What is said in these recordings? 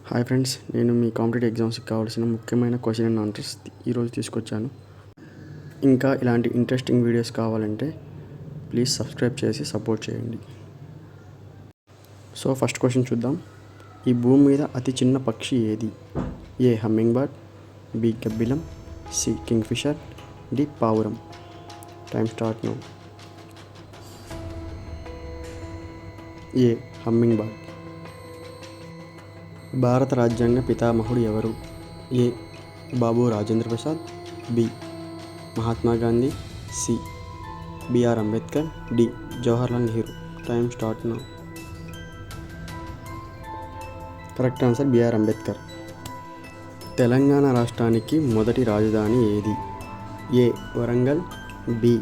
Hi friends, నేను మీ competitive ఎగ్జామ్స్కి కావాల్సిన ముఖ్యమైన క్వశ్చన్ అండ్ ఆన్సర్స్ ఈరోజు తీసుకొచ్చాను. ఇంకా ఇలాంటి ఇంట్రెస్టింగ్ వీడియోస్ కావాలంటే ప్లీజ్ సబ్స్క్రైబ్ చేసి సపోర్ట్ చేయండి. సో ఫస్ట్ క్వశ్చన్ చూద్దాం. ఈ భూమి మీద అతి చిన్న పక్షి ఏది? ఏ హమ్మింగ్ బర్డ్, బి గబ్బిలం, సి కింగ్ ఫిషర్, డి పావురం. Time start now. A humming bird. భారత రాజ్యాంగ పితామహుడు ఎవరు? A Babu Rajendra Prasad, B Mahatma Gandhi, C BR Ambedkar, D Jawaharlal Nehru. Time start now. Correct answer BR Ambedkar. Telangana రాష్ట్రానికి మొదటి రాజధాని ఏది? A Warangal, B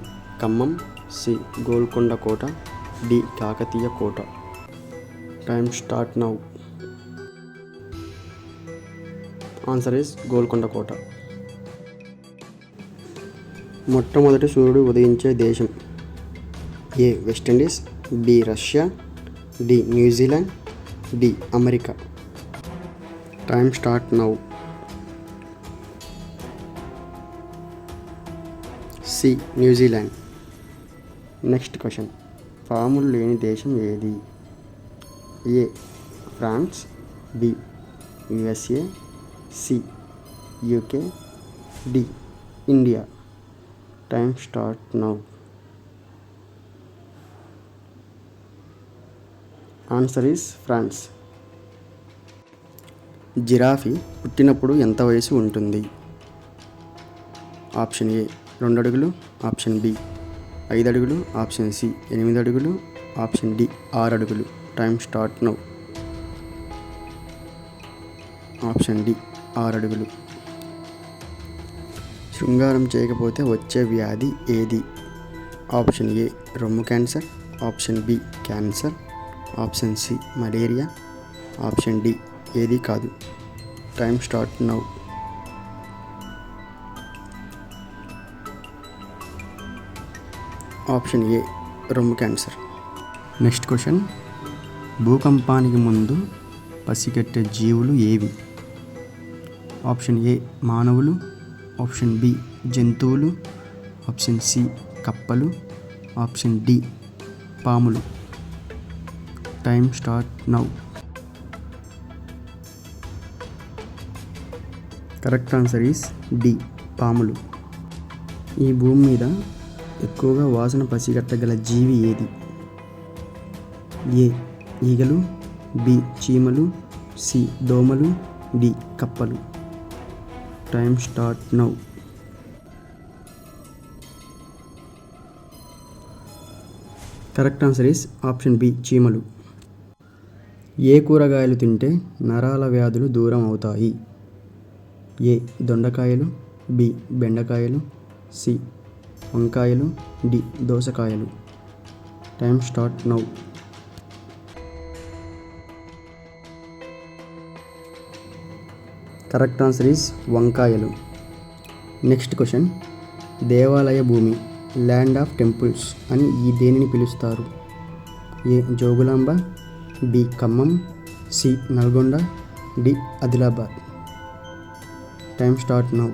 Khammam, C Golconda కోట, డి కాకతీయ కోట. Time start now. Answer is Golconda కోట. మొట్టమొదటి సూర్యుడు ఉదయించే దేశం? A West Indies, B Russia, D New Zealand, D America. Time start now. C New Zealand. Next question. పాములు లేని దేశం ఏది? A France, B USA, C UK, D India. Time start now. Answer is France. Giraffe పుట్టినప్పుడు ఎంత వయసు ఉంటుంది? ఆప్షన్ ఏ 2 అడుగులు, option B 5 అడుగులు, ఆప్షన్ సి 8 అడుగులు, ఆప్షన్ డి 6 అడుగులు. Time start now. Option D 6 అడుగులు. శృంగారం చేయకపోతే వచ్చే వ్యాధి ఏది? ఆప్షన్ ఏ రొమ్ము cancer, option B cancer, option C malaria, option D ఏది కాదు. Time start now. Option A రొమ్ము క్యాన్సర్. Next question. భూకంపానికి ముందు పసిగట్టే జీవులు ఏవి? ఆప్షన్ ఏ మానవులు, ఆప్షన్ బి జంతువులు, ఆప్షన్ సి కప్పలు, ఆప్షన్ డి పాములు. Time start now. Correct answer is D పాములు. ఈ భూమి మీద ఎక్కువగా వాసన పసిగట్టగల జీవి ఏది? ఏ ఈగలు, బి చీమలు, సి దోమలు, డి కప్పలు. Time start now. Correct answer is option B చీమలు. ఏ కూరగాయలు తింటే నరాల వ్యాధులు దూరం అవుతాయి? ఏ దొండకాయలు, బి బెండకాయలు, సి వంకాయలు, డి దోసకాయలు. Time start now. Correct answer is వంకాయలు. Next question. దేవాలయ భూమి, ల్యాండ్ ఆఫ్ టెంపుల్స్ అని ఈ దేనిని పిలుస్తారు? A Jogulamba, B Khammam, C Nalgonda, D Adilabad. Time start now.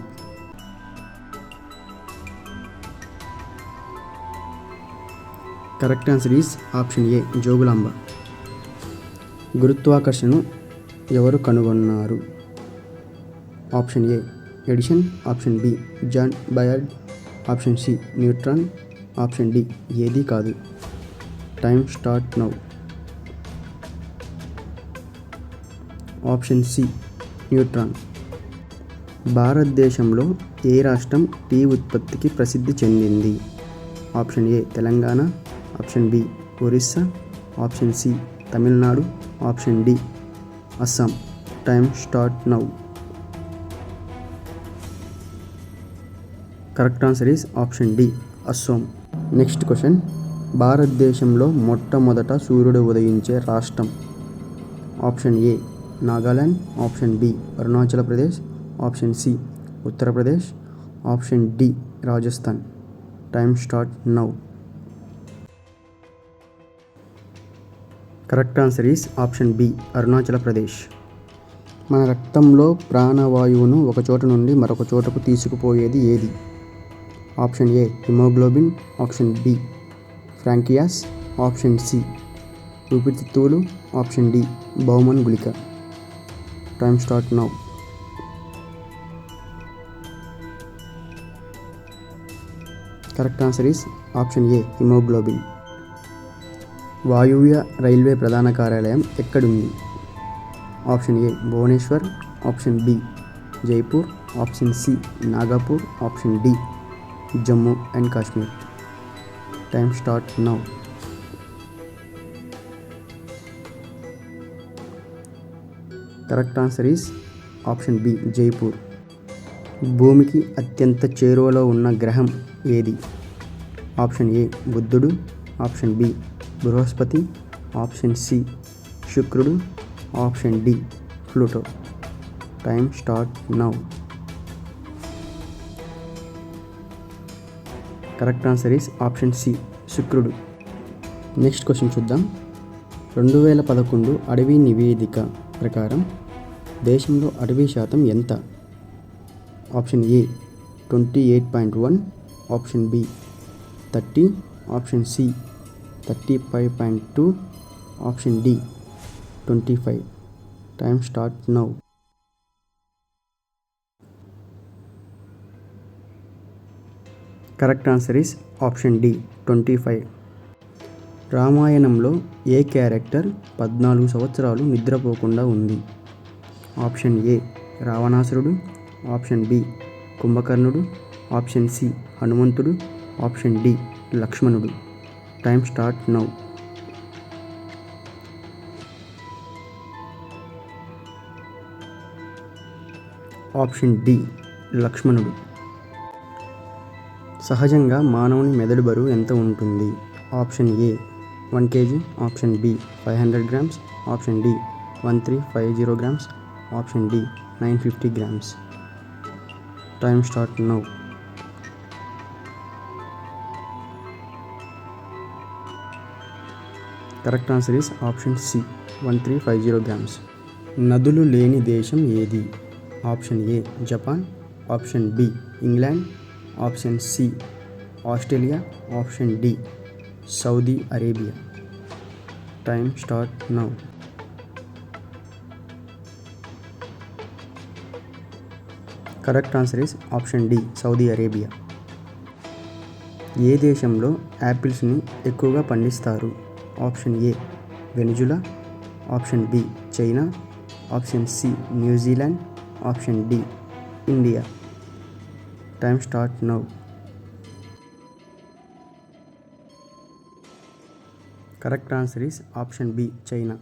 Correct answer is option A Jogulamba. గురుత్వాకర్షణను ఎవరు కనుగొన్నారు? Option A Edison, option B John Bayard, option C neutron, option D ఏది కాదు. Time start now. Option C neutron. భారతదేశంలో ఏ రాష్ట్రం టీ ఉత్పత్తికి ప్రసిద్ధి చెందింది? Option A Telangana, option B Orissa, option C Tamil Nadu, option D Assam. Time start now. Correct answer is option D Assam. Next question. భారతదేశంలో మొట్టమొదట సూర్యుడు ఉదయించే రాష్ట్రం? Option A Nagaland, option B Arunachal Pradesh, option C Uttar Pradesh, option D Rajasthan. Time start now. Correct answer is option B Arunachal Pradesh. మన రక్తంలో ప్రాణవాయువును ఒక చోట నుండి మరొక చోటకు తీసుకుపోయేది ఏది? Option A haemoglobin, option B Frankias, option C ఊపిరితిత్తువులు, ఆప్షన్ డి బౌమన్ గుళిక. Time start now. Correct answer is option A haemoglobin. వాయువ్య రైల్వే ప్రధాన కార్యాలయం ఎక్కడుంది? Option A Bhubaneswar, option B Jaipur, option C Nagpur, option D Jammu and Kashmir. Time start now. Correct answer is option B Jaipur. భూమికి అత్యంత చేరువలో ఉన్న గ్రహం ఏది? ఆప్షన్ ఏ బుధుడు, ఆప్షన్ బి బృహస్పతి, ఆప్షన్ సి శుక్రుడు, option D Pluto. Time start now. Correct answer is option C శుక్రుడు. నెక్స్ట్ క్వశ్చన్ చూద్దాం. 2011 అటవీ నివేదిక ప్రకారం దేశంలో అటవీ శాతం ఎంత? Option A 28.1, option B 30, option C 35.2, option D 25. Time start now. Correct answer is option D 25. రామాయణంలో ఏ క్యారెక్టర్ 14 సంవత్సరాలు నిద్రపోకుండా ఉంది? ఆప్షన్ ఏ రావణాసురుడు, ఆప్షన్ బి కుంభకర్ణుడు, ఆప్షన్ సి హనుమంతుడు, ఆప్షన్ డి లక్ష్మణుడు. Time start now. Option D లక్ష్మణుడు. సహజంగా మానవుని మెదడు బరువు ఎంత ఉంటుంది? Option A 1 kg, option B 500 grams, option D 1350 grams, option D 950 grams. Time start now. Correct answer is option C 1350 grams. నదులు లేని దేశం ఏది? Option A Japan, option B England, option C Australia, option D Saudi Arabia. Time start now. Correct answer is option D Saudi Arabia. ఏ దేశంలో యాపిల్స్ని ఎక్కువగా పండిస్తారు? Option A Venezuela, option B China, option C New Zealand, option D India. Time start now. Correct answer is option B China.